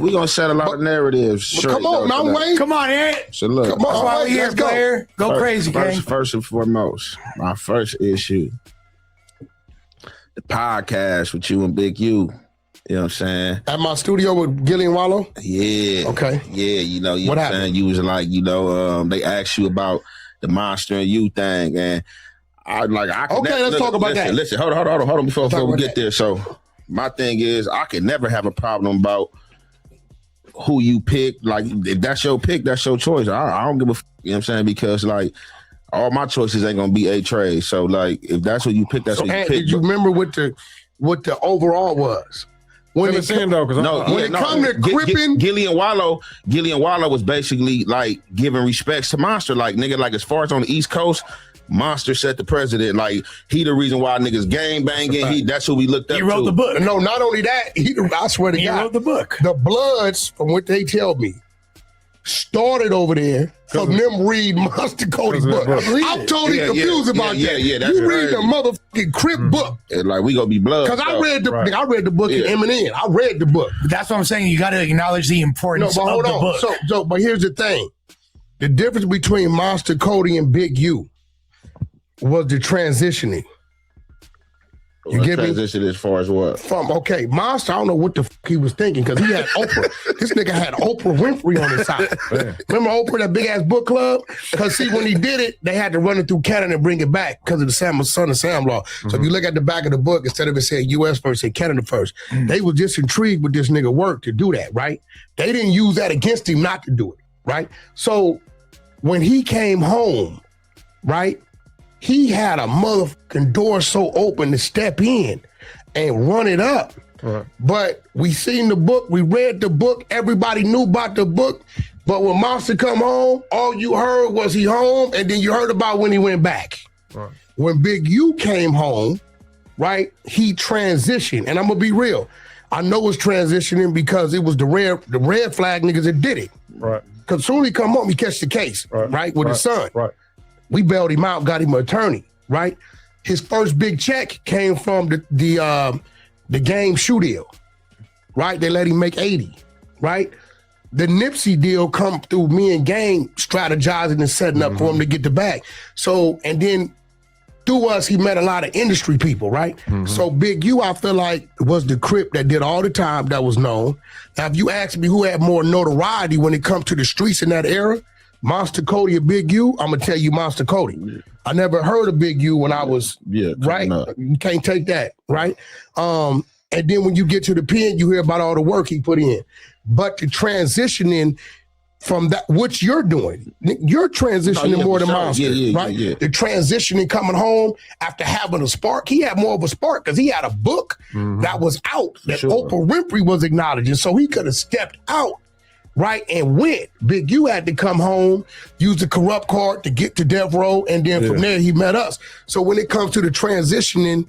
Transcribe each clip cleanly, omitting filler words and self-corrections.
We gonna set a lot of narratives. Come on, Mount Wayne. Come on, Ed. So look, come on, that's why we here, player. Go crazy, gang. First and foremost, my first issue, the podcast with you and Big U. You know what I'm saying? At my studio with Gilly and Wallow? Yeah. Okay. Yeah, you know What what I'm happened? saying? You was like, they asked you about the Monster and You thing, and I Okay, let's talk about that. Listen, hold on before we get that. there. So my thing is, I can never have a problem about who you pick. Like, if that's your pick, that's your choice. I don't give a f, you know what I'm saying? Because like all my choices ain't gonna be A-Trade. So like if that's what you pick, that's what you pick. Did you remember what the overall was? When it saying though, because when it come to cripping, Gilly and Wallow was basically like giving respects to Monster. Like nigga, like as far as on the East Coast, Monster set the president. Like he the reason why niggas gang banging. That's who we looked up to. He wrote the book. No, not only that, I swear to He God, wrote the book. The Bloods, from what they tell me, started over there from them read Monster Cody's book. I'm totally confused about that. Yeah, that's you read crazy. the motherfucking Crip book. And like we gonna be blood. Because I read the book in Eminem. I read the book. That's what I'm saying. You got to acknowledge the importance but hold of the on. book. But here's the thing. The difference between Monster Cody and Big U was the transitioning. You get me? Transition as far as what? Monster, I don't know what the fuck he was thinking because he had Oprah. This nigga had Oprah Winfrey on his side. Remember Oprah, that big ass book club? Because see, when he did it, they had to run it through Canada and bring it back because of the Son of Sam law. So if you look at the back of the book, instead of it saying U.S. first, it said Canada first. They were just intrigued with this nigga work to do that, right? They didn't use that against him not to do it, right? So when he came home, right, he had a motherfucking door so open to step in and run it up. Right. But we seen the book, we read the book, everybody knew about the book. But when Monster come home, all you heard was he home, and then you heard about when he went back. Right. When Big U came home, right, he transitioned. And I'm gonna be real. I know it's transitioning because it was the red flag niggas that did it. Right. Because soon he come home, he catch the case, right, with his son. Right. We bailed him out, got him an attorney, right? His first big check came from the Game shoe deal, right? They let him make 80, right? The Nipsey deal come through me and Game strategizing and setting up for him to get the bag. So, and then through us, he met a lot of industry people, right? So Big U, I feel like, was the Crip that did all the time that was known. Now, if you ask me who had more notoriety when it comes to the streets in that era, Monster Cody or Big U, I'm gonna tell you Monster Cody. I never heard of Big U when I was right. You can't take that, right? And then when you get to the pen, you hear about all the work he put in. But the transitioning from that, what you're doing, you're transitioning more than Monster, right? The transitioning coming home after having a spark, he had more of a spark because he had a book that was out that Oprah Winfrey was acknowledging, so he could have stepped out. Right, and went. Big U had to come home, use the corrupt card to get to Death Row, and then from there he met us. So when it comes to the transitioning,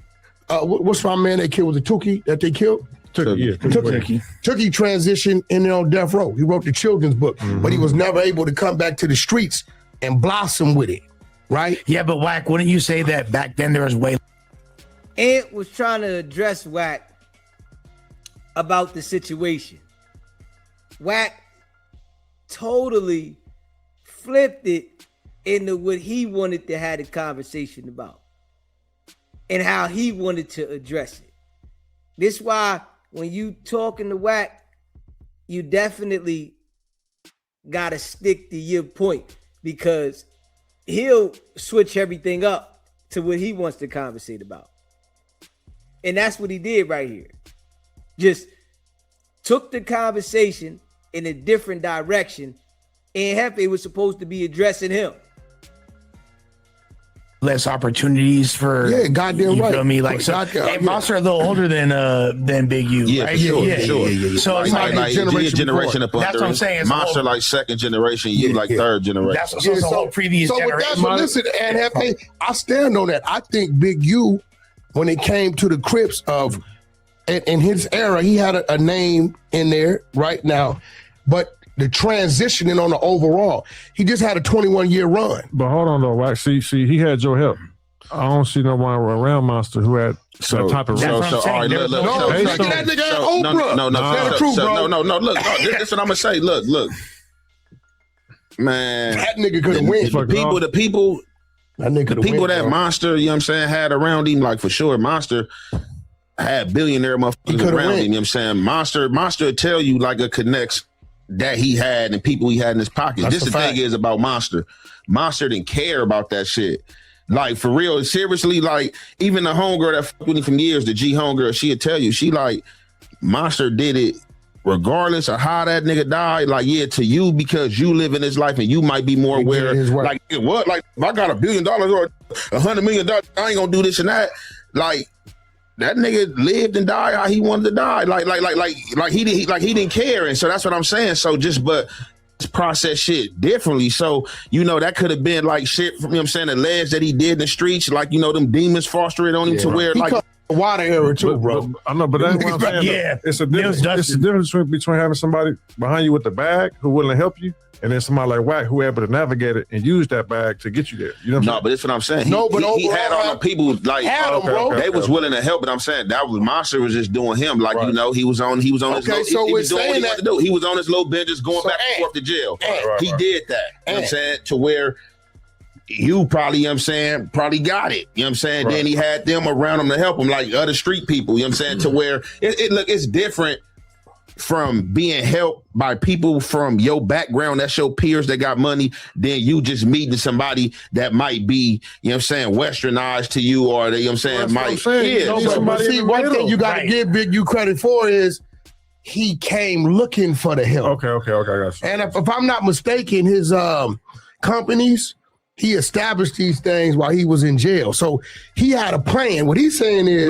what's my man that killed? Was it Tookie that they killed? Tookie transitioned in there on Death Row. He wrote the children's book, but he was never able to come back to the streets and blossom with it, right? Yeah, but Wack, wouldn't you say that back then there was way... Ed was trying to address Wack about the situation. Wack totally flipped it into what he wanted to have a conversation about and how he wanted to address it. This is why when you talking to Wack, you definitely gotta stick to your point because he'll switch everything up to what he wants to conversate about. And that's what he did right here. Just took the conversation in a different direction, and Jefe was supposed to be addressing him. Less opportunities for goddamn you right. feel me? Like so, Monster a little older than Big U, right? Sure. So it's like generation up under. That's what I'm saying. Monster like second generation, you like third generation. That's so the whole previous generation. That's what, listen, and Jefe, I stand on that. I think Big U, when it came to the Crips of in his era, he had a name in there right now, but the transitioning on the overall, he just had a 21-year run. But hold on though, Wack. See, he had your help. I don't see no one around Monster who had that type of all reach. right, look. No, that nigga had Oprah. No, Tell the truth, bro. no, look, this is what I'm gonna say. Look. Man, That nigga couldn't win. The people that bro. Monster, you know what I'm saying, had around him, like for sure, Monster had billionaire motherfuckers around him, you know what I'm saying? Monster would tell you like a connects that he had and people he had in his pocket. That's This the fact. thing is about Monster. Monster didn't care about that shit. Like for real, seriously, like even the homegirl that fucked with him from years, the G homegirl, she'd tell you, she like, Monster did it regardless of how that nigga died, like, yeah, to you, because you live in his life and you might be more aware. Like, what? Like, if I got $1 billion or $100 million, I ain't gonna do this and that. Like, that nigga lived and died how he wanted to die. Like he didn't care. And so that's what I'm saying. So but process shit differently. So, that could have been like shit from, the ledge that he did in the streets. Like, them demons foster it on him to where like water era too, bro. I know, but that's what I'm saying. Yeah, it's a difference between having somebody behind you with the bag who willing to help you, and then somebody like Wack who able to navigate it and use that bag to get you there. You know what I'm saying? But that's what I'm saying. He had all the people like they was willing to help, but I'm saying that was Monster was just doing him. Like, he was on his little, he was doing what he wanted to do. He was on his little bench just going back and forth to jail. He did that. You know what I'm saying? To where you probably, probably got it. You know what I'm saying? Then he had them around him to help him, like other street people, you know what I'm saying? To where it's different from being helped by people from your background, that's your peers that got money, than you just meeting somebody that might be, westernized to you, or they, One thing you got to give Big U credit for is he came looking for the help. Okay, I got you. And if I'm not mistaken, his companies, he established these things while he was in jail. So he had a plan. What he's saying is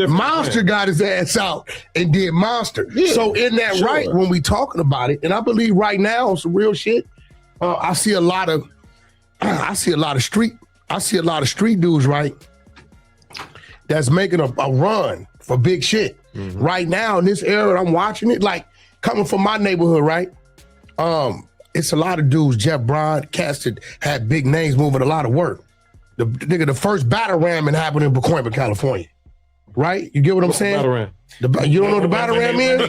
Monster got his ass out and did Monster. Yeah, so in that when we talking about it, and I believe right now on some real shit, I see a lot of street dudes, right, that's making a run for big shit. Mm-hmm. Right now in this era, I'm watching it, like coming from my neighborhood, right? It's a lot of dudes, Jeff Brown, cats that had big names moving a lot of work. The first battle ramming happened in Pacoima, California. Right? You get what I'm saying? Battle ram. You don't know what the battle ram is?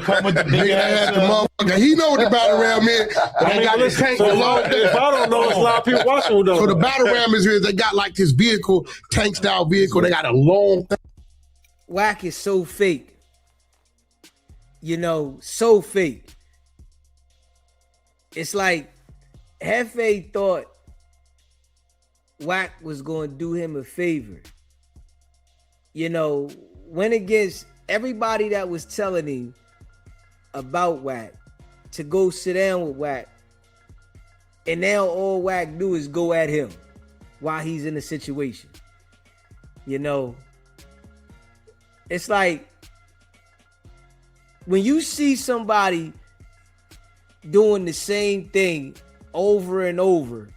He know what the battle ram is. They got this tank. If I don't know, it's a lot of people watching who don't know. So the battle ram is they got like this vehicle, tank style vehicle. They got a long thing. Wack is so fake. So fake. It's like Jefe thought Wack was going to do him a favor. Went against everybody that was telling him about Wack to go sit down with Wack. And now all Wack do is go at him while he's in a situation. It's like when you see somebody doing the same thing over and over,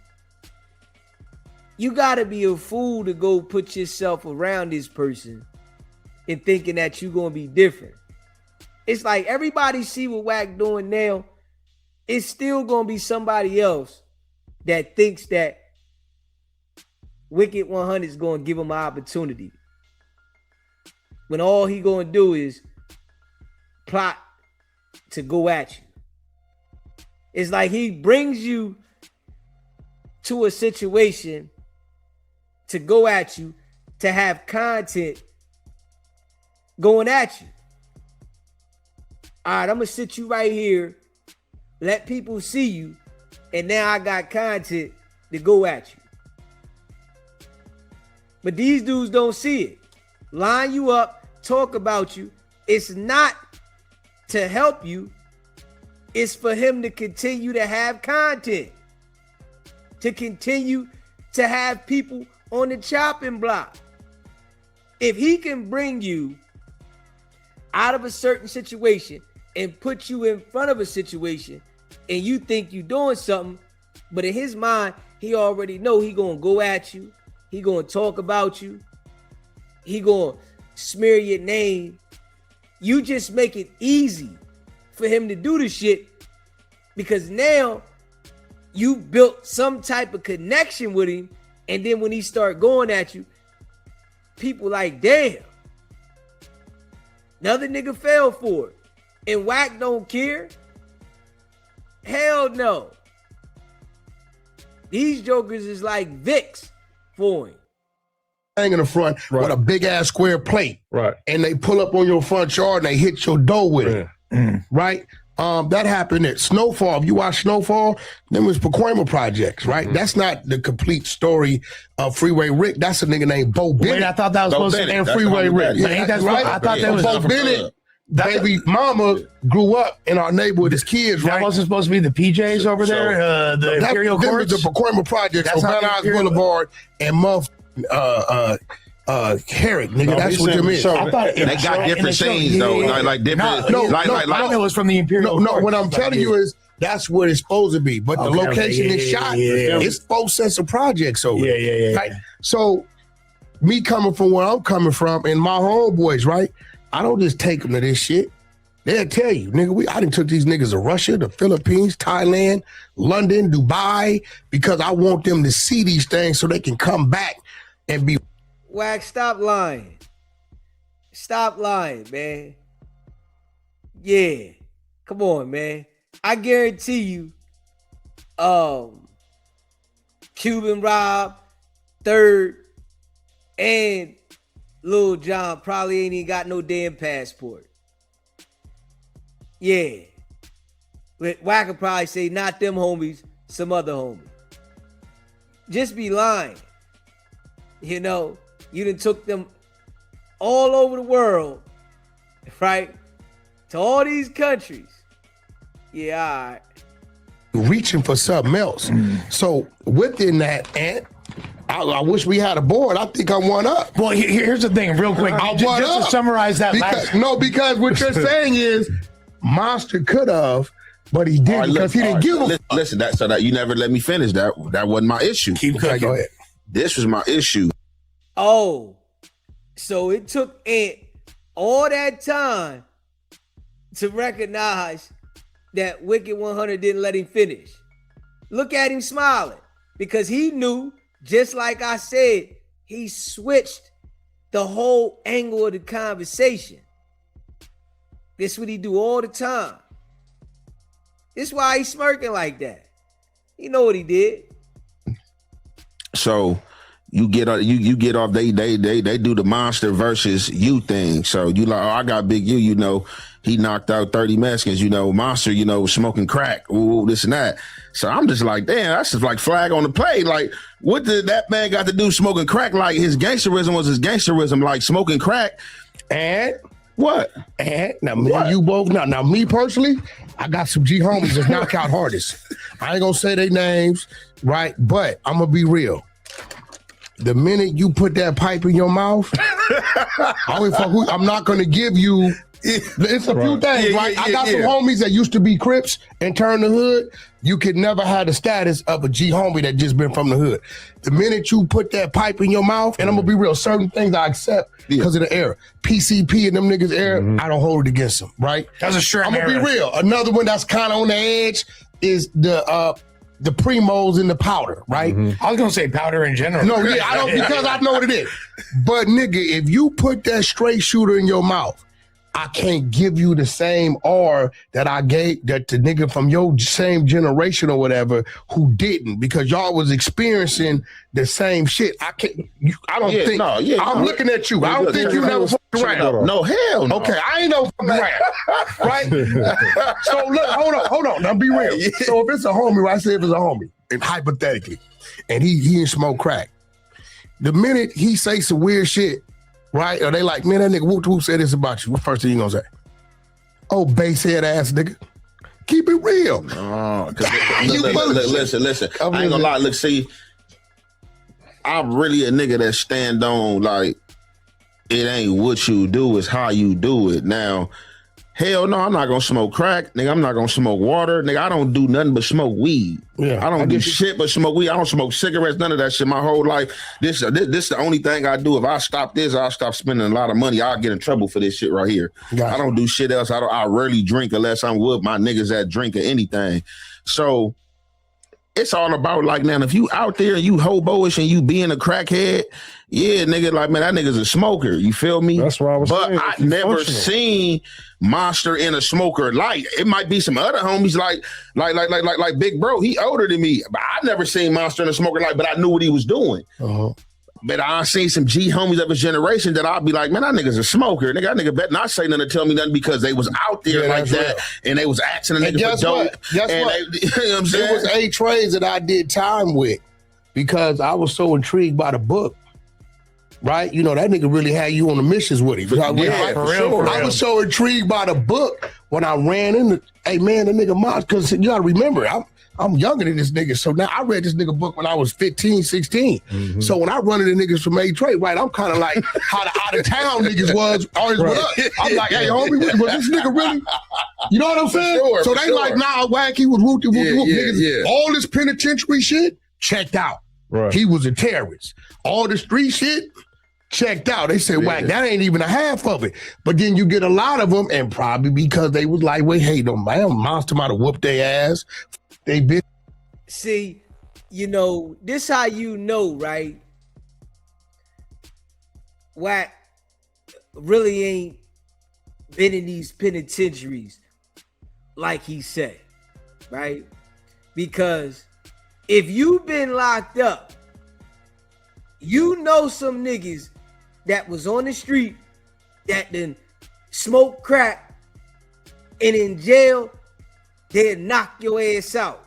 you gotta be a fool to go put yourself around this person and thinking that you're gonna be different. It's like everybody see what Wack doing now. It's still gonna be somebody else that thinks that Wicked100 is gonna give him an opportunity, when all he gonna do is plot to go at you. It's like he brings you to a situation to go at you, to have content going at you. All right, I'm going to sit you right here, let people see you, and now I got content to go at you. But these dudes don't see it. Line you up, talk about you. It's not to help you. It's for him to continue to have content, to continue to have people on the chopping block. If he can bring you out of a certain situation and put you in front of a situation and you think you're doing something, but in his mind, he already know he gonna go at you. He gonna talk about you. He gonna smear your name. You just make it easy for him to do the shit, because now you built some type of connection with him, and then when he start going at you, people like, damn, another nigga fell for it. And Wack don't care? Hell no. These jokers is like Vicks for him. Hang in the front with a big ass square plate. Right. And they pull up on your front yard and they hit your door with it. Right? That happened at Snowfall. If you watch Snowfall, them was Pacoima projects, right? That's not the complete story of Freeway Rick. That's a nigga named Bo Bennett. Wait, I thought that was supposed to be and Freeway Rick. Yeah, ain't that right? I thought that was Bo Bennett. Baby mama grew up in our neighborhood as kids, that right? wasn't supposed to be the PJs over there, the Imperial Courts. The Pacoima projects on Van Nuys Boulevard and Herrick, nigga. That's what you mean. I thought They got different scenes though, like different. I know it was from the Imperial. No, what I'm telling you is that's what it's supposed to be. But the location is shot. It's 4 sets of projects over. Yeah. Right? So me coming from where I'm coming from and my homeboys, right? I don't just take them to this shit. They'll tell you, nigga, I done took these niggas to Russia, the Philippines, Thailand, London, Dubai, because I want them to see these things so they can come back and be. Wack, stop lying. Stop lying, man. Yeah. Come on, man. I guarantee you, Cuban Rob, Third, and Lil John probably ain't even got no damn passport. Yeah. But Wack could probably say, not them homies, some other homie. Just be lying. You know, you done took them all over the world, right? To all these countries. Yeah, all right. Reaching for something else. So within that, and I wish we had a board. I think I won up. Well, here's the thing, real quick. Just to summarize that because what you're saying is Monster could have, but he didn't because he didn't give a listen. That you never let me finish. That wasn't my issue. Keep cooking. Go ahead. This was my issue. Oh, so it took Ant all that time to recognize that Wicked100 didn't let him finish. Look at him smiling because he knew, just like I said, he switched the whole angle of the conversation. This what he do all the time. This why he's smirking like that. You know what he did. So you get off. They do the Monster versus you thing. So you like, oh, I got Big U. You know, he knocked out 30 Mexicans. You know, Monster. You know, smoking crack. Ooh, this and that. So I'm just like, damn, that's just like flag on the play. Like, what did that man got to do smoking crack? Like his gangsterism was his gangsterism. Like smoking crack. And what? And now me and you both. Now me personally, I got some G homies that knock out hardest. I ain't gonna say their names, right? But I'm gonna be real. The minute you put that pipe in your mouth, I'm not gonna give you. It's a few things, right? I got some homies that used to be Crips and turned the hood. You could never have the status of a G homie that just been from the hood. The minute you put that pipe in your mouth, and I'm gonna be real, certain things I accept because of the era. PCP and them niggas era, I don't hold it against them, right? That's a straight. I'm gonna be real. Another one that's kind of on the edge is the Primos and the powder, right? I was gonna say powder in general. No, yeah, I don't because I know what it is. But nigga, if you put that straight shooter in your mouth, I can't give you the same R that I gave that the nigga from your same generation or whatever who didn't, because y'all was experiencing the same shit. I can't. I'm looking at you. I don't think you never fucked around. No, hell no. Okay, I ain't no fucking around, right? So look, hold on. Now be real. So if it's a homie, right? I say if it's a homie, and hypothetically, and he didn't smoke crack, the minute he say some weird shit, right? Or they like, man, that nigga whoop said this about you. What first thing you gonna say? Oh, bass head ass nigga. Keep it real. Oh, listen. I ain't gonna lie. Look, see, I'm really a nigga that stand on like it ain't what you do, it's how you do it. Now, hell no, I'm not gonna smoke crack, nigga. I'm not gonna smoke water, nigga. I don't do nothing but smoke weed. Yeah, I don't do shit but smoke weed. I don't smoke cigarettes, none of that shit. My whole life, this is the only thing I do. If I stop this, I'll stop spending a lot of money. I'll get in trouble for this shit right here. Gotcha. I don't do shit else. I rarely drink unless I'm with my niggas that drink or anything. So it's all about like now, if you out there and you hoboish and you being a crackhead, yeah, nigga, like man, that nigga's a smoker. You feel me? That's what I was but saying. I If you never functional. seen Monster in a smoker light. It might be some other homies like Big Bro. He older than me, but I never seen Monster in a smoker light. But I knew what he was doing. But I seen some G homies of his generation that I'll be like, man, that nigga's a smoker. That nigga better not say nothing to tell me nothing because they was out there like that and they was asking a nigga for dope. Guess and what? They, you know what I'm saying? It was 8 trades that I did time with because I was so intrigued by the book. Right? You know, that nigga really had you on the missions with him. Yeah, for real. I was so intrigued by the book when I ran into, hey man, the nigga Moss, because you gotta remember, I'm younger than this nigga. So now I read this nigga book when I was 15, 16. Mm-hmm. So when I run into niggas from A-Trade, right, I'm kind of like how the out-of-town niggas was always with us. I'm like, hey, homie, was this nigga really? You know what I'm saying? sure, so for they sure. like, nah, Wack, he was whoop, niggas. yeah. All this penitentiary shit, checked out. Right. He was a terrorist. All the street shit, checked out. They said, Wack, that ain't even a half of it. But then you get a lot of them, and probably because they was lightweight, hey, no man, Monster might have whooped their ass. They bitch. See, you know, this how you know, right? Wack really ain't been in these penitentiaries like he said, right? Because if you've been locked up, you know some niggas that was on the street that then smoked crack and in jail, they'll knock your ass out.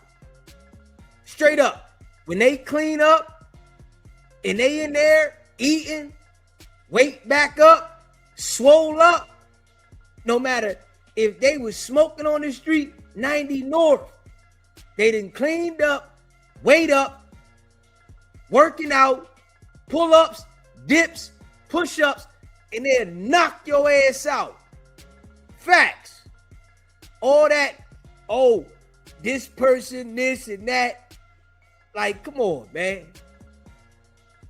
Straight up. When they clean up and they in there eating, weight back up, swole up, no matter if they was smoking on the street 90 north, they done cleaned up, weight up, working out, pull-ups, dips, push-ups, and they'll knock your ass out. Facts. All that, oh, this person, this and that. Like, come on, man.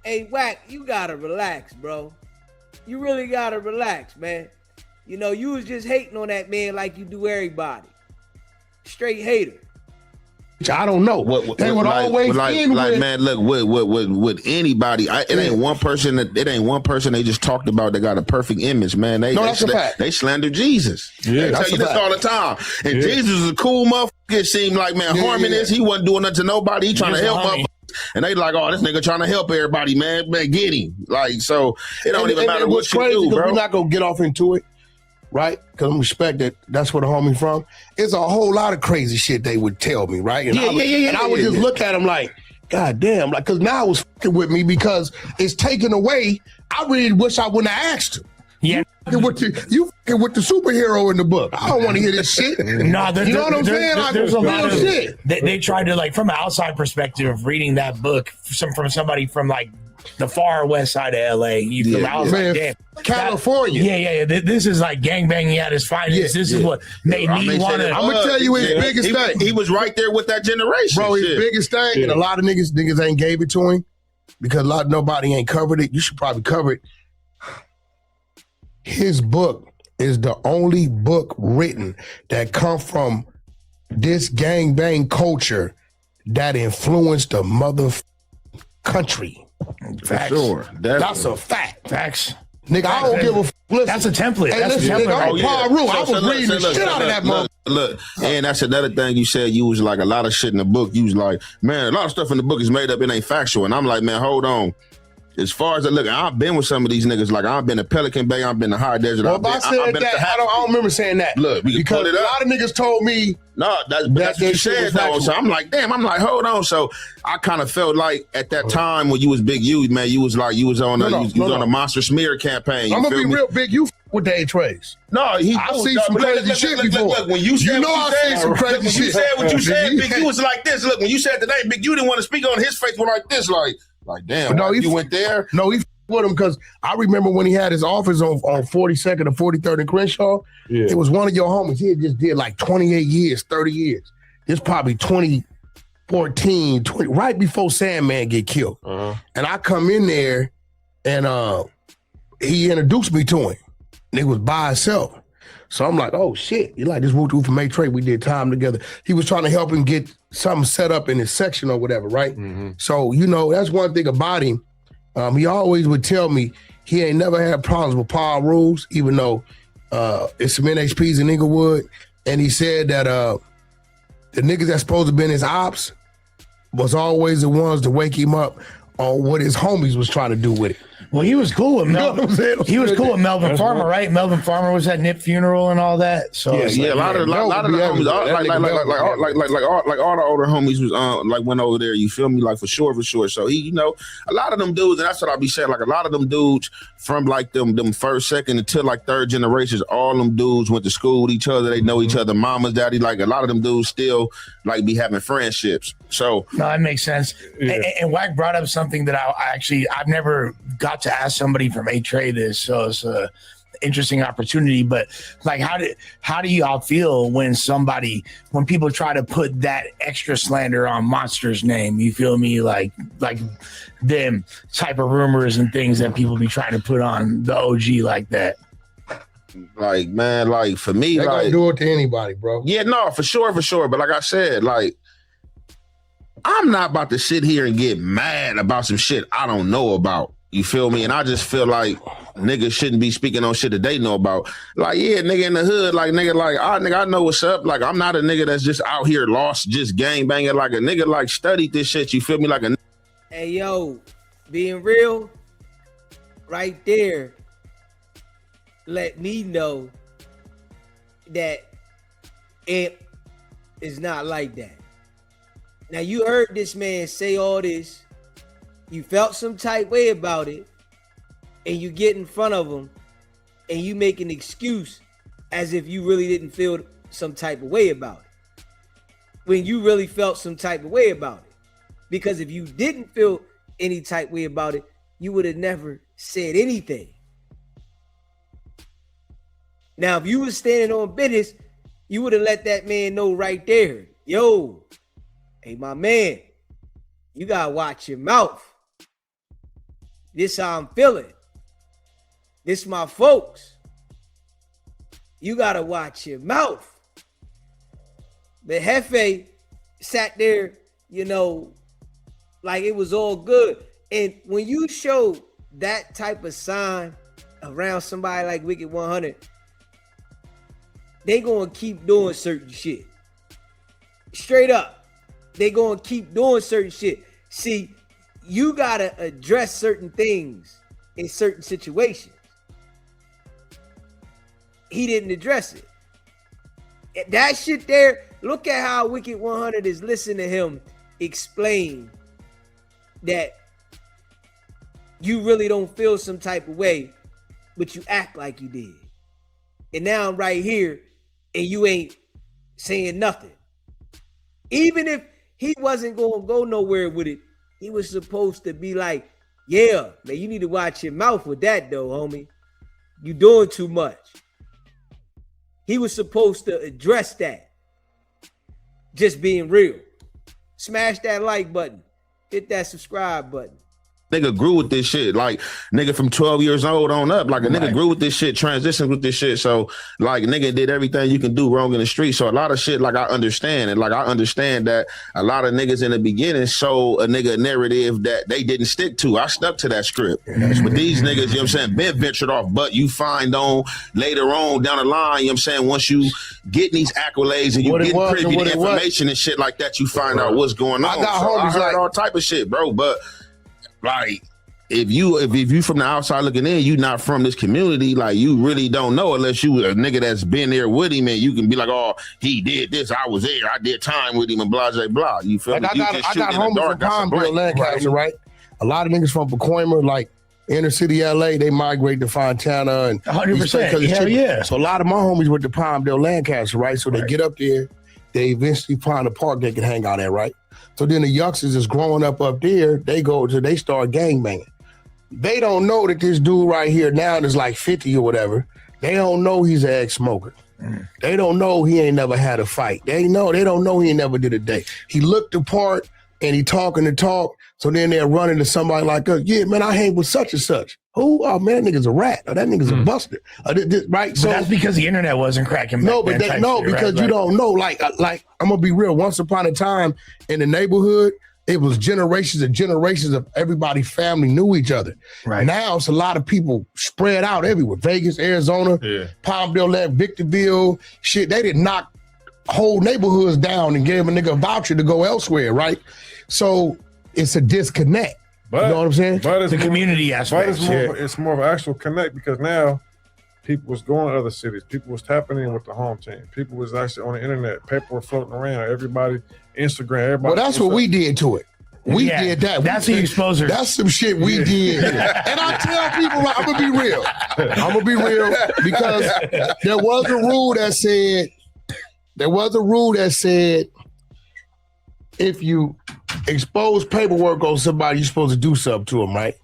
Hey, Wack, you gotta relax, bro. You really gotta relax, man. You know, you was just hating on that man like you do everybody. Straight hater. I don't know. They would always end with, man, look, with anybody, it ain't one person they just talked about that got a perfect image, man. That's a fact. They slander Jesus. Yeah, they tell you this all the time. And Jesus is a cool motherfucker. It seemed like, man, Harmonious, he wasn't doing nothing to nobody. He trying to help up. And they like, oh, this nigga trying to help everybody, man. Man, get him. Like, so it don't even matter what you do, bro. We're not gonna get off into it, right? Because I'm respect that. That's where the homie from. It's a whole lot of crazy shit they would tell me, right? And I would just look at them like, God damn, like, because now it's fucking with me because it's taken away. I really wish I wouldn't have asked him. Yeah. You fucking with the superhero in the book. I don't want to hear this shit. No, you know what I'm saying? Like, there's a lot of shit. They tried to, like, from an outside perspective, reading that book from somebody from like the far west side of LA. I was like, damn, California. This is like gangbanging at his finest. This is what made me want to. I'm gonna tell you his biggest thing. He was right there with that generation, bro. His biggest thing, and a lot of niggas ain't gave it to him because nobody ain't covered it. You should probably cover it. His book is the only book written that come from this gangbang culture that influenced the mother country. Facts. Sure. That's a fact. Facts. Nigga, I don't give a f. Listen, That's a template. Hey, that's listen, a template. nigga, I was reading the shit out of that mother. Look, and that's another thing you said. You was like, a lot of shit in the book. You was like, man, a lot of stuff in the book is made up. It ain't factual. And I'm like, man, hold on. As far as I look, I've been with some of these niggas. Like, I've been to Pelican Bay. I've been to High Desert. Well, if I said that, I don't remember saying that. Look, we can because pull it up. A lot of niggas told me. No, that's what you said, though. So I'm like, damn, hold on. So I kind of felt like at that time when you was Big U, man, you was on a monster smear campaign. I'm gonna be real big. You with the A-Trays. No, I've seen some crazy shit before. Look, when you said I've seen some crazy shit. When you said what you said, Big U was like this. Look, when you said today, Big U didn't want to speak on his face. Was like this, like damn. No, you went there. No, he with him because I remember when he had his office on 42nd and 43rd and Crenshaw. Yeah. It was one of your homies. He had just did like 28 years, 30 years. It's probably 2014, right before Sandman get killed. Uh-huh. And I come in there and he introduced me to him. Nigga was by himself. So I'm like, oh shit. He like this Wu-Tang from May-Trey. We did time together. He was trying to help him get something set up in his section or whatever, right? Mm-hmm. So, that's one thing about him. He always would tell me he ain't never had problems with power rules, even though it's some NHPs in Inglewood. And he said that the niggas that's supposed to be in his ops was always the ones to wake him up on what his homies was trying to do with it. Well, he was cool with Melvin. He was cool with Melvin Farmer, right? Melvin Farmer was at Nip funeral and all that. So a lot of the homies, like all the older homies was went over there. You feel me? Like for sure. So he, a lot of them dudes, and that's what I'll be saying. Like a lot of them dudes from like them first, second until like third generations, all them dudes went to school with each other. They know each other, mamas, daddy. Like a lot of them dudes still like be having friendships. So no, that makes sense. Yeah. And Wack brought up something that I've never got to ask somebody from A-Trey this, so it's a interesting opportunity. But like, how do y'all feel when people try to put that extra slander on Monster's name? You feel me? Like them type of rumors and things that people be trying to put on the OG like that. Like, man, like for me, they like gonna do it to anybody, bro. Yeah, no, for sure. But like I said, like I'm not about to sit here and get mad about some shit I don't know about. You feel me? And I just feel like niggas shouldn't be speaking on shit that they know about. Like, yeah, nigga in the hood, like, nigga, like, I know what's up. Like, I'm not a nigga that's just out here lost, just gang banging. Like, a nigga, like, studied this shit. You feel me? Like a... Hey, yo, being real, right there, let me know that it is not like that. Now, you heard this man say all this. You felt some type way about it, and you get in front of him, and you make an excuse as if you really didn't feel some type of way about it, when you really felt some type of way about it. Because if you didn't feel any type way about it, you would have never said anything. Now, if you was standing on business, you would have let that man know right there, yo, hey, my man, you gotta watch your mouth. This how I'm feeling. This my folks. You gotta watch your mouth. But Jefe sat there, like it was all good. And when you show that type of sign around somebody like Wicked100, they gonna keep doing certain shit. Straight up. They gonna keep doing certain shit. See, you gotta address certain things in certain situations. He didn't address it. That shit there, look at how Wicked100 is listening to him explain that you really don't feel some type of way, but you act like you did. And now I'm right here and you ain't saying nothing. Even if he wasn't gonna go nowhere with it, he was supposed to be like, yeah, man, you need to watch your mouth with that though, homie. You doing too much. He was supposed to address that. Just being real. Smash that like button. Hit that subscribe button. Nigga grew with this shit. Like, nigga from 12 years old on up. Like, a nigga grew with this shit, transitioned with this shit. So, like, nigga did everything you can do wrong in the street. So, a lot of shit, like, I understand. And, like, I understand that a lot of niggas in the beginning show a nigga narrative that they didn't stick to. I stuck to that script. But these niggas, you know what I'm saying, been ventured off. But you find on later on down the line, you know what I'm saying, once you get these accolades and you get privy to information and shit like that, you find out what's going on. I heard all type of shit, bro. But like, if you from the outside looking in, you not from this community, like, you really don't know unless you a nigga that's been there with him, and you can be like, oh, he did this, I was there, I did time with him, and blah, blah, blah. You feel me? I got homies from Palmdale, Lancaster, right? A lot of niggas from Pacoima, like inner city LA, they migrate to Fontana and 100%. Hell yeah. So a lot of my homies went to Palmdale, Lancaster, right? So they get up there, they eventually find a park they can hang out at, right? So then the youngsters is growing up there, they start gangbanging. They don't know that this dude right here now is like 50 or whatever. They don't know he's an ex-smoker. They don't know he ain't never had a fight. They don't know he ain't never did a day. He looked the part and he talking the talk, So then they'll run into somebody like us. Yeah, man, I hang with such and such. Who? Oh, man, that nigga's a rat. Or that nigga's a buster. Right? But that's because the internet wasn't cracking. No, but because you don't know. Like I'm gonna be real. Once upon a time in the neighborhood, it was generations and generations of everybody's family knew each other. Right. Now it's a lot of people spread out everywhere. Vegas, Arizona, Palmdale, Victorville. Shit, they did knock whole neighborhoods down and gave a nigga a voucher to go elsewhere, right? So it's a disconnect. But, you know what I'm saying? But it's the community aspect. It's more of an actual connect because now people was going to other cities. People was tapping in with the home team. People was actually on the internet. Paper was floating around. Everybody, Instagram, everybody. Well, that's what we did to it. We did that. That's the exposure. That's some shit we did. And I tell people, I'm going to be real. Because there was a rule that said, if you expose paperwork on somebody, you're supposed to do something to them, right?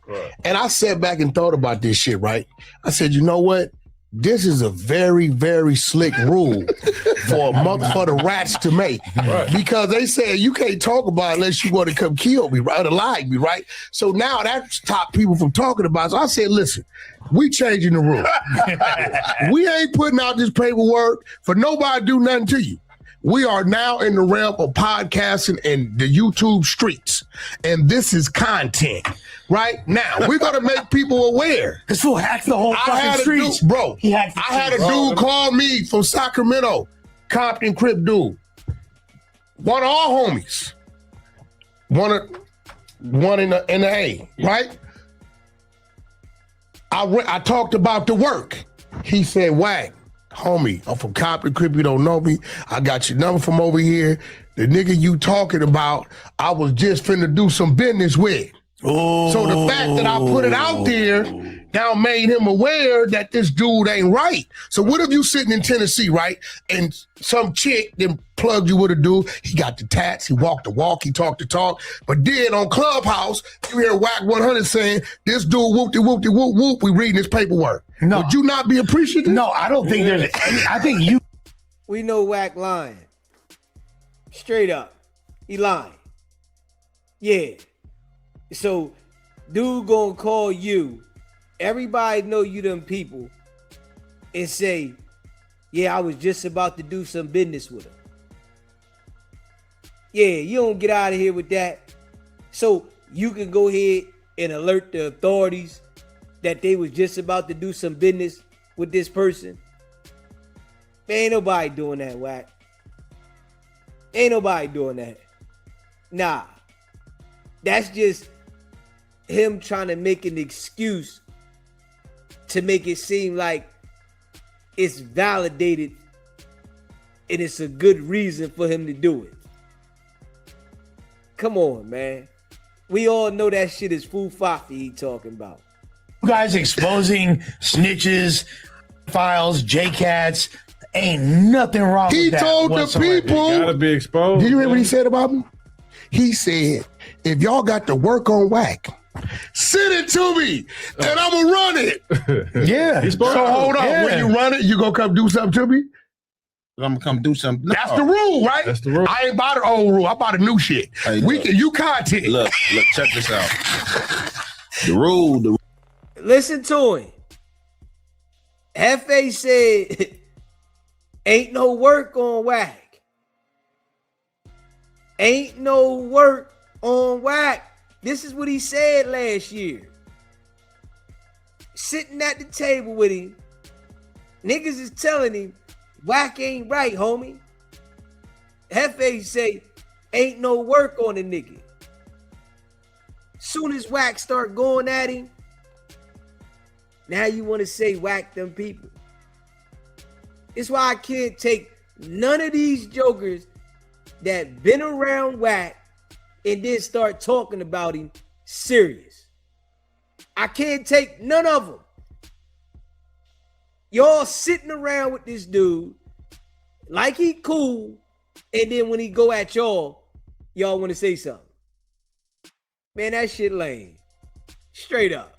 And I sat back and thought about this shit, right? I said, you know what? This is a very, very slick rule for the rats to make. Right. Because they said you can't talk about it unless you want to come kill me, right? Or lie me, right? So now that stopped people from talking about it. So I said, listen, we changing the rule. We ain't putting out this paperwork for nobody to do nothing to you. We are now in the realm of podcasting and the YouTube streets. And this is content. Right? Now, we're going to make people aware. This fool hacked the whole fucking streets. Bro, I had a dude call me from Sacramento, Compton Crip dude. One of our homies. One in the A, right? I talked about the work. He said, Wack, homie, I'm from Compton Crip, you don't know me. I got your number from over here. The nigga you talking about, I was just finna do some business with. Oh. So the fact that I put it out there now made him aware that this dude ain't right. So what if you sitting in Tennessee, right? And some chick then plugged you with a dude. He got the tats, he walked the walk, he talked the talk. But then on Clubhouse, you hear Wicked100 saying, this dude whoop-de-whoop-de whoop-whoop, we reading his paperwork. No. Would you not be appreciative? No, I don't think there's any, I think you. We know Wack lying. Straight up. He lying. Yeah. So, dude gonna call you, everybody know you them people, and say, yeah, I was just about to do some business with him. Yeah, you don't get out of here with that. So, you can go ahead and alert the authorities that they was just about to do some business with this person. Man, ain't nobody doing that, Wack. Ain't nobody doing that. Nah. That's just him trying to make an excuse to make it seem like it's validated and it's a good reason for him to do it. Come on, man. We all know that shit is foo-fafi he talking about. You guys exposing snitches, files, J-Cats, ain't nothing wrong with that. He told the people. They gotta be exposed. Did you hear what he said about me? He said, if y'all got to work on Wack, send it to me, and I'm going to run it. Yeah. So hold on. Yeah. When you run it, you going to come do something to me? I'm going to come do something. No. That's the rule, right? That's the rule. I ain't bought an old rule. I bought a new shit. Hey, You content. Look, check this out. The rule. Listen to him. Jefe said, ain't no work on Wack. Ain't no work on Wack. This is what he said last year. Sitting at the table with him, niggas is telling him, Wack ain't right, homie. Jefe say, ain't no work on the nigga. Soon as Wack start going at him, now you want to say Wack them people. It's why I can't take none of these jokers that been around Wack and then start talking about him serious. I can't take none of them. Y'all sitting around with this dude like he cool, and then when he go at y'all want to say something. Man, that shit lame. Straight up.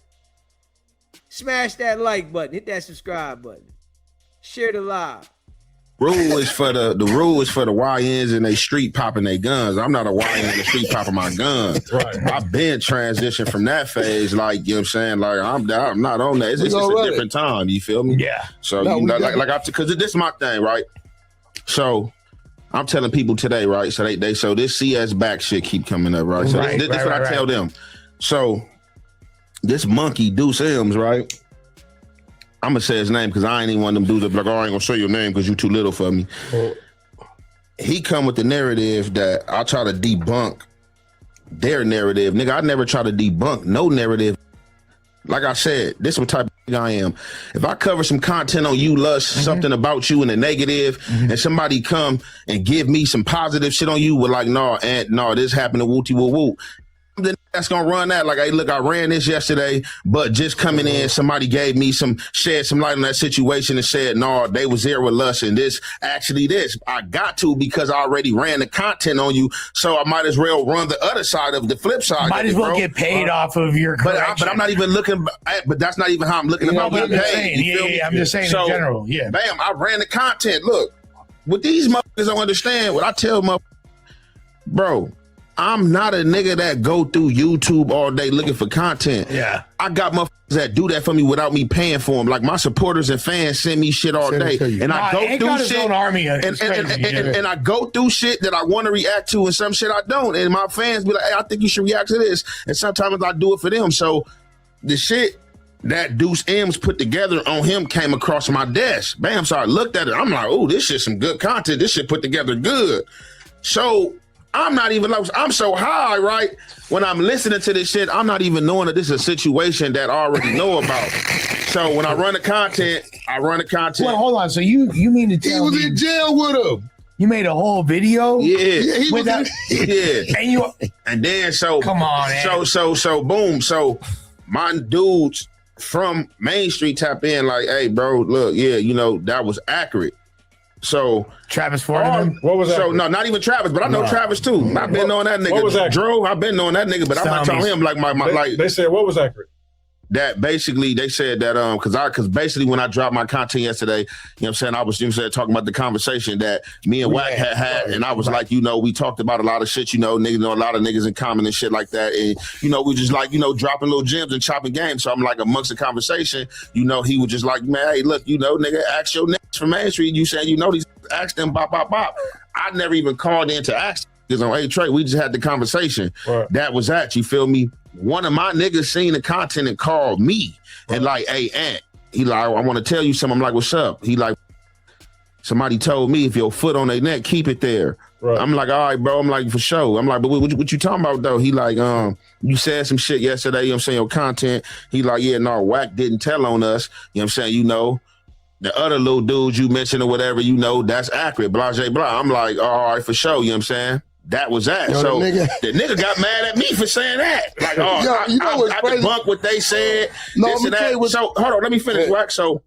Smash that like button. Hit that subscribe button. Share the live. rule is for the YNs and they street popping their guns. I'm not a YN in the street popping my gun. Right. I've been transitioned from that phase. Like, you know what I'm saying? Like, I'm not on that. It's just a different time. You feel me? Yeah. So, because this is my thing, right? So, I'm telling people today, right? So so this CS back shit keep coming up, right? So this what I tell them. So this monkey Deuce M's, right? I'm gonna say his name because I ain't even one of them dudes that be like, oh, I ain't gonna say your name because you too little for me. He come with the narrative that I try to debunk their narrative. Nigga, I never try to debunk no narrative. Like I said, this is what type of nigga I am. If I cover some content on you, Lust, something about you in the negative, and somebody come and give me some positive shit on you with like, no, this happened to wooty woo woo. Then that's gonna run that like, hey, look, I ran this yesterday, but just coming in, somebody gave me shed some light on that situation and said, no, they was there with Lust and this. I got to because I already ran the content on you, so I might as well run the other side of the flip side. Might as well get paid off of your correction. But I'm not even looking. But that's not even how I'm looking about getting paid. I'm just saying in general. Yeah. Bam, I ran the content. Look, what these motherfuckers don't understand, what I tell motherfuckers, bro, I'm not a nigga that go through YouTube all day looking for content. Yeah. I got motherfuckers that do that for me without me paying for them. Like my supporters and fans send me shit all day. And I go through shit. And I go through shit that I want to react to and some shit I don't. And my fans be like, hey, I think you should react to this. And sometimes I do it for them. So the shit that Deuce M's put together on him came across my desk. Bam, so I looked at it. I'm like, oh, this shit some good content. This shit put together good. So I'm not even like, I'm so high, right? When I'm listening to this shit, I'm not even knowing that this is a situation that I already know about. So when I run the content, Well, hold on. So you mean to tell me he was in jail with him? You made a whole video? Yeah. He was And then so come on, man. So boom. So my dudes from Main Street tap in like, hey, bro, look, yeah, that was accurate. So Travis Ford. What was that? So no, not even Travis, but I know Travis too. I've been knowing that nigga. What was that? Dro, I've been knowing that nigga, but I'm not telling him like They said what was accurate? That basically they said that because basically when I dropped my content yesterday, you know what I'm saying, I was talking about the conversation that me and Wack had, and I was like, we talked about a lot of shit, niggas know a lot of niggas in common and shit like that, and we just like dropping little gems and chopping games. So I'm like amongst the conversation, he was just like, man, hey, look, nigga, ask your niggas from Main Street. You saying these, ask them, bop bop bop. I never even called in to ask because on hey Trey, we just had the conversation. Right. That was that. You feel me? One of my niggas seen the content and called me and like, hey, Ant. He like, I want to tell you something. I'm like, what's up? He like, somebody told me if your foot on their neck, keep it there. Right. I'm like, all right, bro. I'm like, for sure. I'm like, but what you talking about though? He like, you said some shit yesterday. You know what I'm saying? Your content. He like, yeah, no, Wack didn't tell on us. You know what I'm saying? The other little dudes you mentioned or whatever, that's accurate. Blah, blah, blah. I'm like, all right, for sure. You know what I'm saying? That was that. So the nigga got mad at me for saying that. Like, I debunked what they said. No, so hold on, let me finish, Wack. So,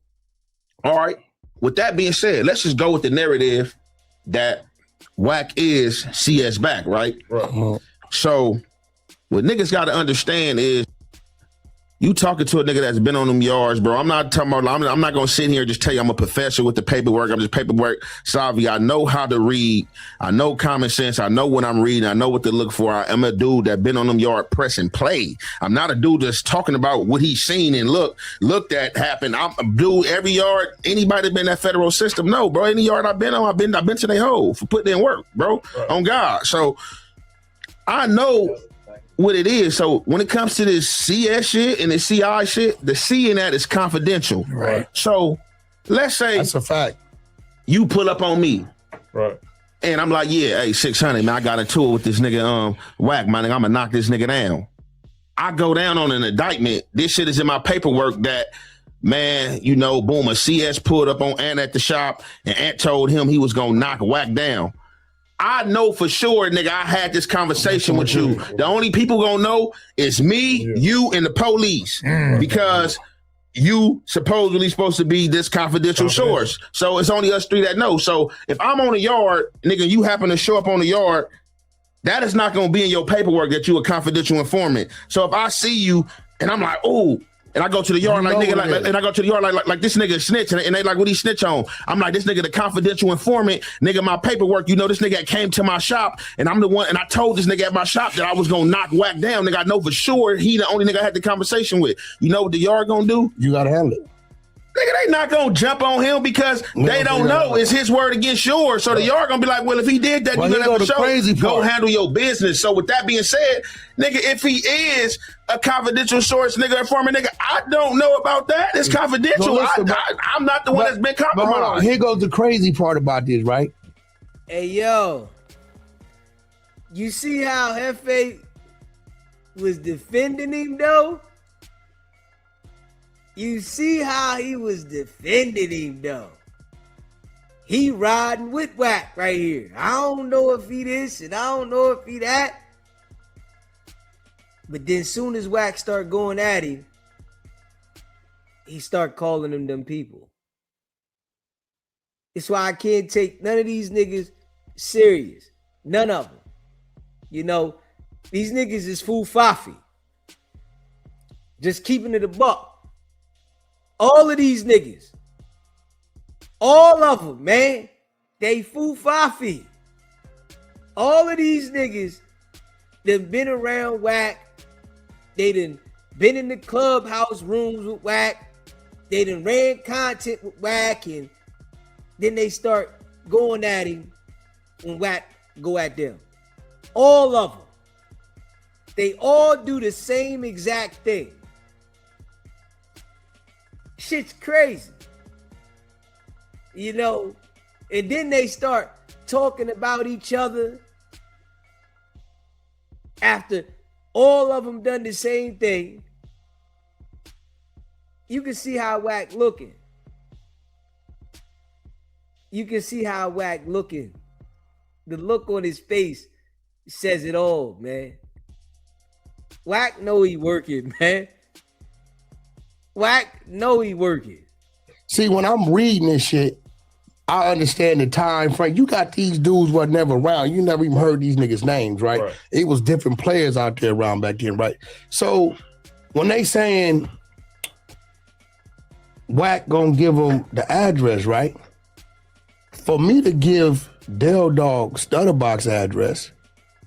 all right. With that being said, let's just go with the narrative that Wack is CS back, right? Right. So, what niggas got to understand is you talking to a nigga that's been on them yards, bro. I'm not talking about, I'm not going to sit here and just tell you I'm a professor with the paperwork. I'm just paperwork savvy. I know how to read. I know common sense. I know what I'm reading. I know what to look for. I am a dude that been on them yard press and play. I'm not a dude that's talking about what he's seen and looked at happen. I'm a dude, every yard, anybody been in that federal system? No, bro. Any yard I've been on, I've been to their hole for putting in work, bro. Right. On God. So I know what it is. So when it comes to this CS shit and the CI shit, the C in that is confidential. Right. So let's say that's a fact. You pull up on me. Right. And I'm like, yeah, hey, 600, man, I got a tour with this nigga, Wack, man, I'm gonna knock this nigga down. I go down on an indictment. This shit is in my paperwork that, man, boom, a CS pulled up on Ant at the shop and Ant told him he was gonna knock Wack down. I know for sure, nigga, I had this conversation with you. The only people gonna know is me, you, and the police. Because you supposedly supposed to be this confidential source. So it's only us three that know. So if I'm on the yard, nigga, you happen to show up on the yard, that is not gonna be in your paperwork that you a confidential informant. So if I see you and I'm like, oh, And I go to the yard like nigga, and I go to the yard like this nigga snitch, and they like, what he snitch on? I'm like, this nigga the confidential informant, nigga. My paperwork, this nigga came to my shop, and I'm the one. And I told this nigga at my shop that I was gonna knock Wack down. Nigga, I know for sure he the only nigga I had the conversation with. You know what the yard gonna do? You gotta handle it. Nigga, they not gonna jump on him because they don't know it's his word against yours. So the yard gonna be like, well, if he did that, you gonna have to show. Go handle your business. So with that being said, nigga, if he is a confidential source, nigga, informant, nigga, I don't know about that. It's confidential. I'm not the one that's been compromised. But hold on. Here goes the crazy part about this, right? Hey, yo, you see how Jefe was defending him, though? You see how he was defending him, though. He riding with Wack right here. I don't know if he this and I don't know if he that. But then soon as Wack start going at him, he start calling them people. It's why I can't take none of these niggas serious. None of them. These niggas is fool fafi. Just keeping it a buck. All of these niggas, all of them, man, they fool fafi. All of these niggas done been around Wack. They done been in the clubhouse rooms with Wack. They done ran content with Wack, and then they start going at him when Wack go at them. All of them. They all do the same exact thing. Shit's crazy. And then they start talking about each other after all of them done the same thing. You can see how Wack looking. The look on his face says it all, man. Wack know he working, man. Wack know he working. See, when I'm reading this shit, I understand the time frame. You got these dudes who are never around. You never even heard these niggas' names, right? It was different players out there around back then, right? So when they saying Wack gonna give them the address, right? For me to give Del Dog Stutter Box address,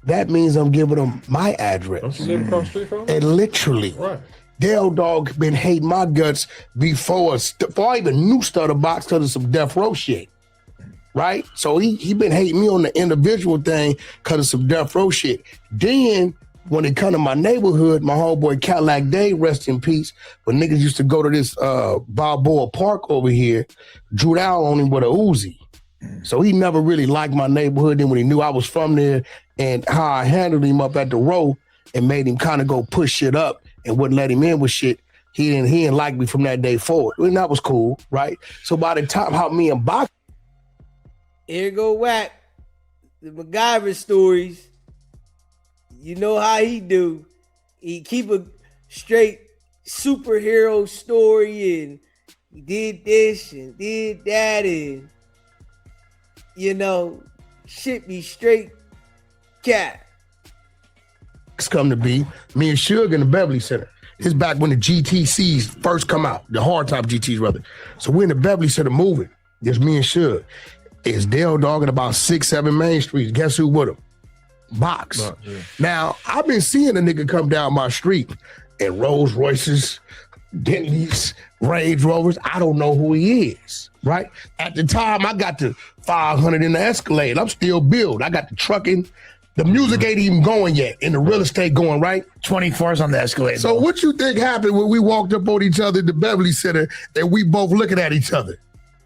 that means I'm giving them my address. And literally. Right. Del Dog been hating my guts before I even knew Stutter Box because of some death row shit, right? So he been hating me on the individual thing because of some death row shit. Then when it come to my neighborhood, my homeboy Cadillac Day, rest in peace, when niggas used to go to this Balboa Park over here, drew down on him with a Uzi. So he never really liked my neighborhood. Then when he knew I was from there and how I handled him up at the row and made him kind of go push shit up and wouldn't let him in with shit, he didn't like me from that day forward. And that was cool, right? So by the time how me and Box, here go Wack, the MacGyver stories. You know how he do. He keep a straight superhero story, and he did this and did that, and shit be straight cat. Come to be me and Suge in the Beverly Center. It's back when the GTCs first come out, the hardtop GTs rather. So we're in the Beverly Center moving. Just me and Suge. It's Del Dog at about 6-7 Main Street. Guess who with him? Box. Yeah. Now, I've been seeing a nigga come down my street in Rolls Royces, Bentleys, Range Rovers. I don't know who he is, right? At the time, I got the 500 in the Escalade. I'm still billed. I got the trucking. The music ain't even going yet, and the real estate going, right? 24's on the Escalade. So what you think happened when we walked up on each other at the Beverly Center and we both looking at each other?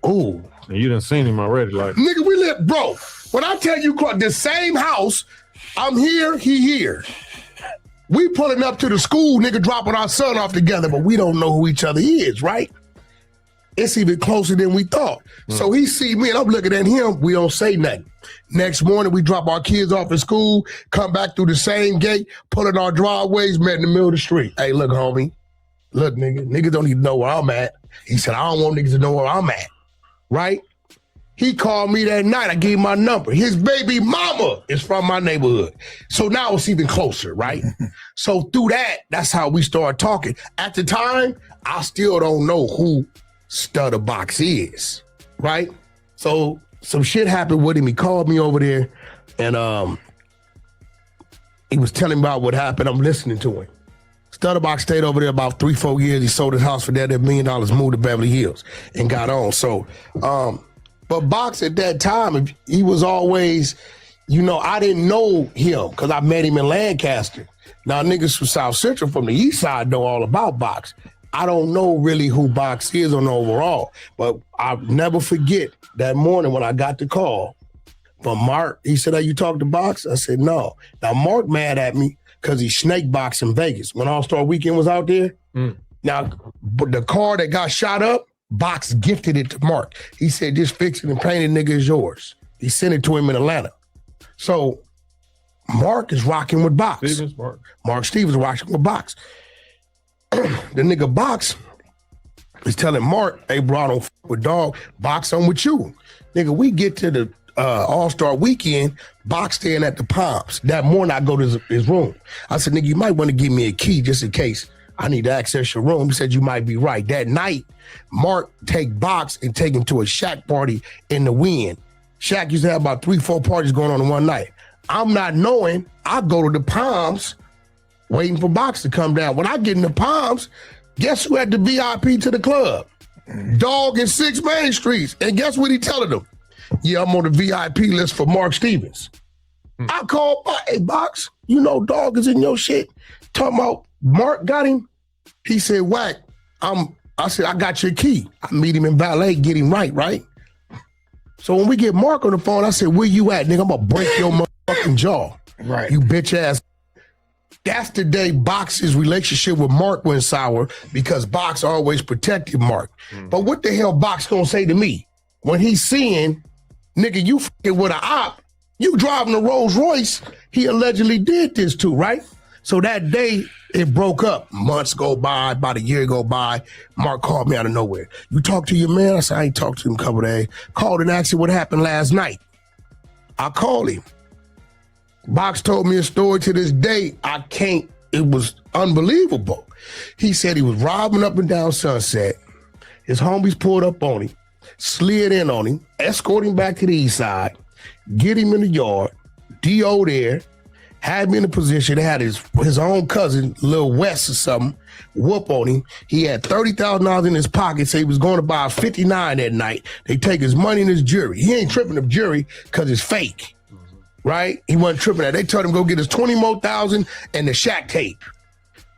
Ooh. And you done seen him already, like. Nigga, we live, bro. When I tell you the same house, I'm here, he here. We pulling up to the school, nigga, dropping our son off together, but we don't know who each other is, right? It's even closer than we thought. So he see me and I'm looking at him, we don't say nothing. Next morning, we drop our kids off at school, come back through the same gate, pull in our driveways, met in the middle of the street. Hey, look, homie. Look, niggas don't even know where I'm at. He said, I don't want niggas to know where I'm at, right? He called me that night. I gave him my number. His baby mama is from my neighborhood. So now it's even closer, right? So through that's how we started talking. At the time, I still don't know who Stutter Box is, right? So some shit happened with him. He called me over there and he was telling me about what happened. I'm listening to him. Stutter Box stayed over there about 3-4 years. He sold his house for that $1 million, moved to Beverly Hills and got on. So, but Box at that time, he was always, I didn't know him because I met him in Lancaster. Now niggas from South Central from the east side know all about Box. I don't know really who Box is on the overall, but I'll never forget that morning when I got the call from Mark. He said, "Hey, you talked to Box?" I said, "No." Now Mark mad at me because he snake boxed in Vegas when All-Star Weekend was out there. Now, the car that got shot up, Box gifted it to Mark. He said, "Just fix it and paint it, nigga, is yours." He sent it to him in Atlanta. So Mark is rocking with Box. Mark Stevens rocking with Box. The nigga Box is telling Mark, "Hey, bro, I don't f with dog. Box, I'm with you." Nigga, we get to the All-Star Weekend, Box staying at the Palms. That morning, I go to his room. I said, "Nigga, you might want to give me a key just in case I need to access your room." He said, "You might be right." That night, Mark take Box and take him to a Shaq party in the Wind. Shaq used to have about 3-4 parties going on in one night. I'm not knowing. I go to the Palms waiting for Box to come down. When I get in the Palms, guess who had the VIP to the club? Dog and 6 Main Streets. And guess what he telling them? "Yeah, I'm on the VIP list for Mark Stevens." I called, "Hey, Box, Dog is in your shit." Talking about Mark got him. He said, "Wack, I said, "I got your key." I meet him in valet, get him right? So when we get Mark on the phone, I said, "Where you at, nigga? I'm gonna break your motherfucking jaw." Right. You bitch ass. That's the day Box's relationship with Mark went sour because Box always protected Mark. But what the hell Box gonna say to me when he's seeing, "Nigga, you fucking with an op, you driving a Rolls Royce he allegedly did this to," right? So that day it broke up. Months go by, about a year go by. Mark called me out of nowhere. "You talked to your man?" I said, "I ain't talked to him a couple days." Called and asked him what happened last night. I called him. Box told me a story to this day. It was unbelievable. He said he was robbing up and down Sunset. His homies pulled up on him, slid in on him, escorted him back to the east side, get him in the yard, D.O. there, had me in a position. They had his own cousin, Lil West or something, whoop on him. He had $30,000 in his pocket, so he was going to buy a 59 that night. They take his money and his jewelry. He ain't tripping of jewelry because it's fake, right? He wasn't tripping that. They told him go get his 20 more thousand and the Shaq tape.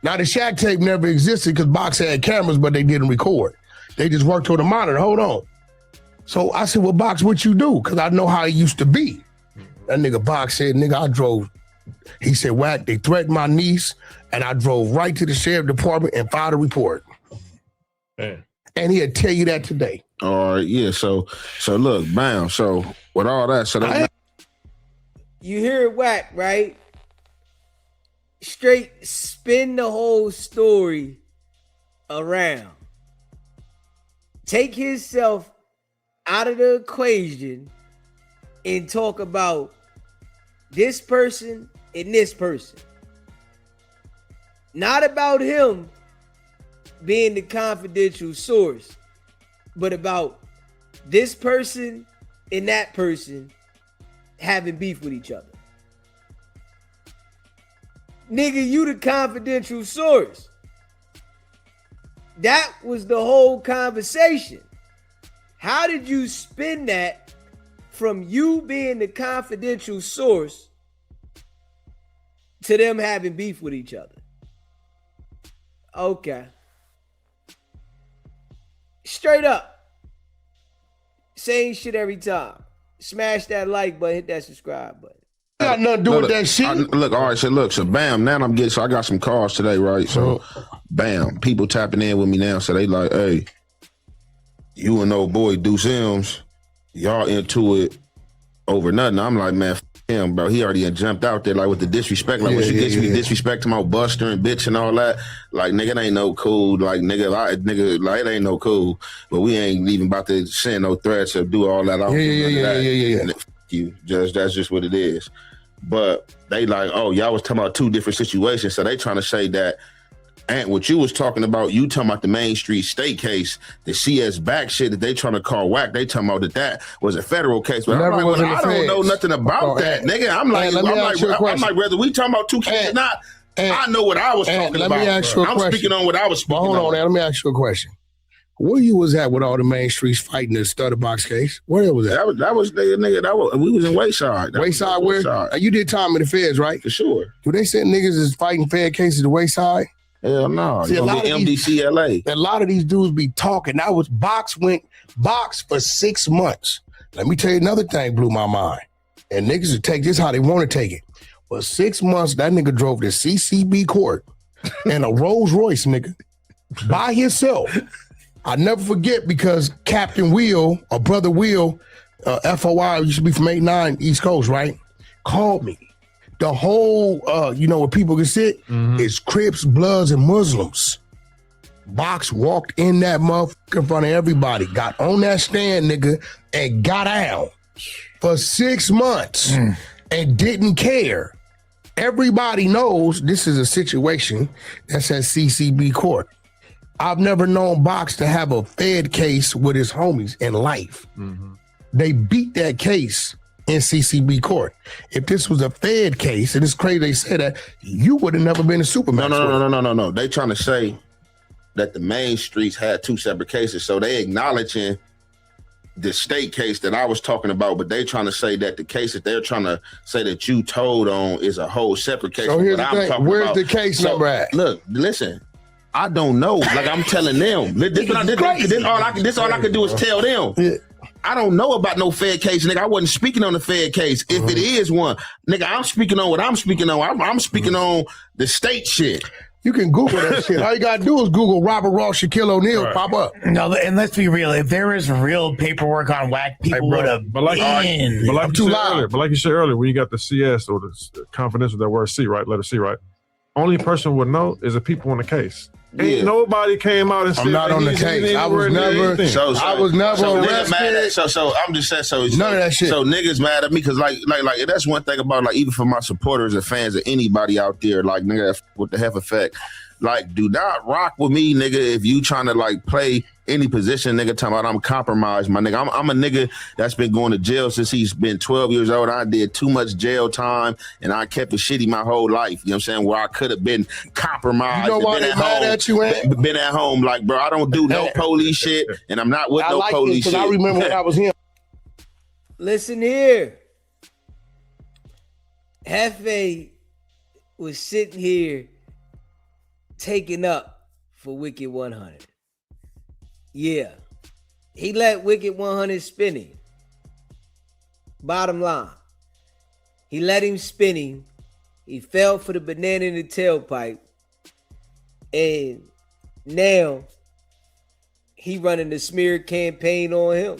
Now, the Shaq tape never existed because Box had cameras, but they didn't record. They just worked on the monitor. Hold on. So I said, "Well, Box, what you do?" Because I know how he used to be. That nigga Box said, "Nigga, I drove." He said, "Wack, they threatened my niece, and I drove right to the sheriff department and filed a report." Man. And he'll tell you that today. All right, yeah. So look, bam. So with all that, You hear Wack, right? Straight spin the whole story around. Take himself out of the equation and talk about this person and this person. Not about him being the confidential source, but about this person and that person having beef with each other. Nigga, you the confidential source. That was the whole conversation. How did you spin that from you being the confidential source to them having beef with each other? Okay. Straight up. Same shit every time. Smash that like button, hit that subscribe button. Got nothing to do with that shit. So bam, now so I got some calls today, right? So bam, people tapping in with me now. So they like, "Hey, you and old boy Deuce Sims, y'all into it over nothing." I'm like, "Man, him, bro. He already had jumped out there like with the disrespect. Like when you disrespect him out Buster and bitch and all that. Like nigga, it ain't no cool. Like nigga, like it ain't no cool. But we ain't even about to send no threats or do all that. Yeah. And you just that's just what it is. But they like, oh, y'all was talking about two different situations. So they trying to say that. And what you was talking about, you talking about the Main Street State case, the CS back shit that they trying to call Wack. They talking about that was a federal case. But I'm like, I don't know nothing about that, nigga. I'm like, whether we talking about two cases or not, I know what I was talking about. Let me ask you a question. I'm speaking on what I was speaking on. Hold on, let me ask you a question. Where you was at with all the Main Streets fighting the Stutter Box case? Where was that? That was we was in Wayside. Wayside where? You did time in the feds, right? For sure. Do they send niggas is fighting fed cases to Wayside? Hell no. See, a lot of MDCLA. A lot of these dudes be talking. That was Box for 6 months. Let me tell you another thing blew my mind. And niggas will take this how they want to take it. For 6 months, that nigga drove to CCB court in a Rolls Royce, nigga, by himself. I never forget because Captain Will, or Brother Will, FOI, used to be from 89 East Coast, right? Called me. The whole, where people can sit is Crips, Bloods, and Muslims. Box walked in that motherfucker in front of everybody, got on that stand, nigga, and got out for 6 months and didn't care. Everybody knows this is a situation that's at CCB court. I've never known Box to have a Fed case with his homies in life. They beat that case in CCB court. If this was a Fed case, and it's crazy they say that, you would have never been a Superman. No. They trying to say that the Main Streets had two separate cases, so they acknowledging the state case that I was talking about, but they trying to say that the case that they're trying to say that you told on is a whole separate case. So here's the thing. Where's the case number at? Look, listen. I don't know. Like I'm telling them. This all I can do is tell them. Yeah. I don't know about no Fed case, nigga. I wasn't speaking on the Fed case. If it is one, nigga, I'm speaking on what I'm speaking on. I'm speaking on the state shit. You can Google that shit. All you gotta do is Google Robert Ross, Shaquille O'Neal, pop up. No, and let's be real. If there was real paperwork on Wack, people would have like you said earlier, when you got the CS or the confidential, that word C, right? Letter C, right? Only person would know is the people on the case. Ain't nobody came out and said I'm not on the case. I was never arrested. So I'm just saying. So none of that shit. So niggas mad at me because like that's one thing about like even for my supporters and fans of anybody out there, like nigga with the Hef effect, like do not rock with me, nigga. If you trying to like play any position, nigga, talking about I'm compromised, my nigga. I'm a nigga that's been going to jail since he's been 12 years old. I did too much jail time and I kept it shitty my whole life. You know what I'm saying? Where I could have been compromised. You know why they mad at you, man? Been at home, like, bro, I don't do no police shit and I'm not with no police shit. I remember when I was him. Listen here. Jefe was sitting here taking up for Wicked100. Yeah, he let Wicked100 spin him. Bottom line, he let him spin him. He fell for the banana in the tailpipe, and now he running the smear campaign on him.